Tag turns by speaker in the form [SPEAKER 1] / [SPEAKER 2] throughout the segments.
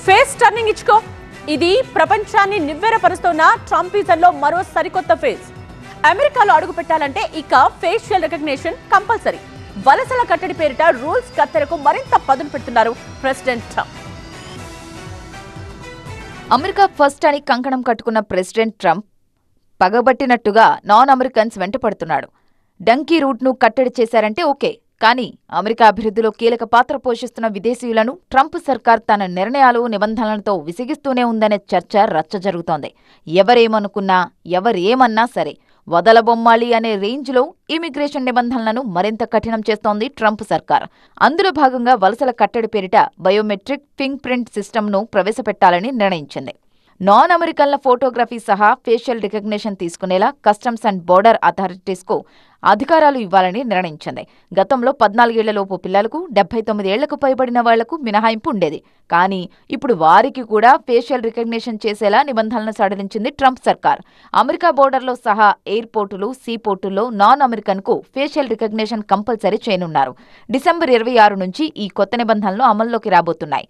[SPEAKER 1] Face turning ఇచ్చుకో. ఇది ప్రపంచాన్ని నివ్వెరపరుస్తున్న ట్రంపిజంలో మరో సరికొత్త ఫేజ్. అమెరికాలో అడుగు పెట్టాలంటే ఇక ఫేషియల్ రికగ్నిషన్ కంపల్సరీ. వలసల కట్టడి పేరిట రూల్స్ కత్తెరకు మరింత పదును పెడుతున్నారు ప్రెసిడెంట్ ట్రంప్.
[SPEAKER 2] అమెరికా ఫస్ట్ అని కంకణం కట్టుకున్న ప్రెసిడెంట్ ట్రంప్ పగబట్టినట్టుగా నాన్ అమెరికన్స్ వెంట పడుతున్నాడు. డంకీ రూట్ను కట్టడి చేశారంటే ఓకే, కానీ అమెరికా అభివృద్ధిలో కీలక పాత్ర పోషిస్తున్న విదేశీయులను ట్రంప్ సర్కార్ తన నిర్ణయాలు, నిబంధనలతో విసిగిస్తూనే ఉందనే చర్చ రచ్చ జరుగుతోంది. ఎవరేమనుకున్నా, ఎవరేమన్నా సరే వదలబొమ్మాలి అనే రేంజ్లో ఇమిగ్రేషన్ నిబంధనలను మరింత కఠినం చేస్తోంది ట్రంప్ సర్కార్. అందులో భాగంగా వలసల కట్టడి పేరిట బయోమెట్రిక్ ఫింగర్ ప్రింట్ సిస్టమ్ను ప్రవేశపెట్టాలని నిర్ణయించింది. నాన్ అమెరికన్ల ఫోటోగ్రఫీ సహా ఫేషియల్ రికగ్నిషన్ తీసుకునేలా కస్టమ్స్ అండ్ బోర్డర్ అథారిటీస్కు అధికారాలు ఇవ్వాలని నిర్ణయించింది. గతంలో 14 ఏళ్లలోపు పిల్లలకు, 79 ఏళ్లకు పైబడిన వాళ్లకు మినహాయింపు ఉండేది. కానీ ఇప్పుడు వారికి కూడా ఫేషియల్ రికగ్నిషన్ చేసేలా నిబంధనలను సడలించింది ట్రంప్ సర్కార్. అమెరికా బోర్డర్లో సహా ఎయిర్పోర్టులు, సీపోర్టుల్లో నాన్ అమెరికన్కు ఫేషియల్ రికగ్నిషన్ కంపల్సరీ చేయనున్నారు. డిసెంబర్ 26 నుంచి ఈ కొత్త నిబంధనలు అమల్లోకి రాబోతున్నాయి.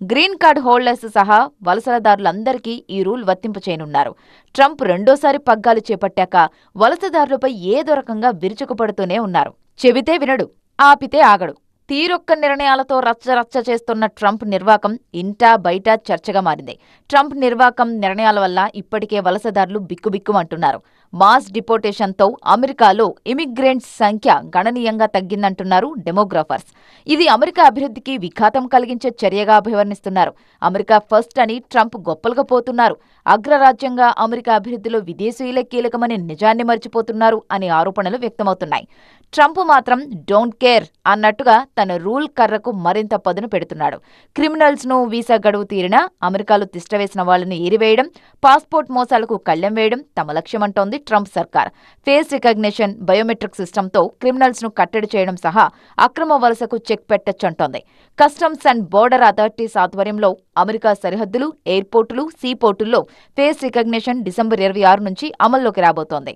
[SPEAKER 2] గ్రీన్ కార్డ్ హోల్డర్స్ సహా వలసదారులందరికీ ఈ రూల్ వర్తింపచేయనున్నారు. ట్రంప్ రెండోసారి పగ్గాలు చేపట్టాక వలసదారులపై ఏదో రకంగా విరుచుకుపడుతూనే ఉన్నారు. చెబితే వినడు, ఆపితే ఆగడు. తీరొక్క నిర్ణయాలతో రచ్చరచ్చ చేస్తున్న ట్రంప్ నిర్వాకం ఇంటా బయట చర్చగా మారింది. ట్రంప్ నిర్వాకం నిర్ణయాల వల్ల ఇప్పటికే వలసదారులు బిక్కుబిక్కుమంటున్నారు. మాస్ డిపోర్టేషన్తో అమెరికాలో ఇమిగ్రెంట్స్ సంఖ్య గణనీయంగా తగ్గిందంటున్నారు డెమోగ్రాఫర్స్. ఇది అమెరికా అభివృద్ధికి విఘాతం కలిగించే చర్యగా అభివర్ణిస్తున్నారు. అమెరికా ఫస్ట్ అని ట్రంప్ గొప్పలుగా పోతున్నారు. అగ్రరాజ్యంగా అమెరికా అభివృద్ధిలో విదేశీయులే కీలకమని నిజాన్ని మర్చిపోతున్నారు అనే ఆరోపణలు వ్యక్తమవుతున్నాయి. ట్రంప్ మాత్రం డోంట్ కేర్ అన్నట్టుగా తన రూల్ కర్రకు మరింత పదును పెడుతున్నాడు. క్రిమినల్స్ను వీసా గడువు తీరినా అమెరికాలో తిష్టవేసిన వాళ్లను ఏరివేయడం, పాస్పోర్ట్ మోసాలకు కళ్లెం వేయడం తమ లక్ష్యమంటోంది ట్రంప్ సర్కార్. ఫేస్ రికగ్నిషన్, బయోమెట్రిక్ సిస్టంతో క్రిమినల్స్ను కట్టడి చేయడం సహా అక్రమ వలసకు చెక్ పెట్టొచ్చంటోంది. కస్టమ్స్ అండ్ బోర్డర్ అథారిటీస్ ఆధ్వర్యంలో అమెరికా సరిహద్దులు, ఎయిర్పోర్టులు, సీపోర్టుల్లో ఫేస్ రికగ్నిషన్ డిసెంబర్ 26 నుంచి అమల్లోకి రాబోతోంది.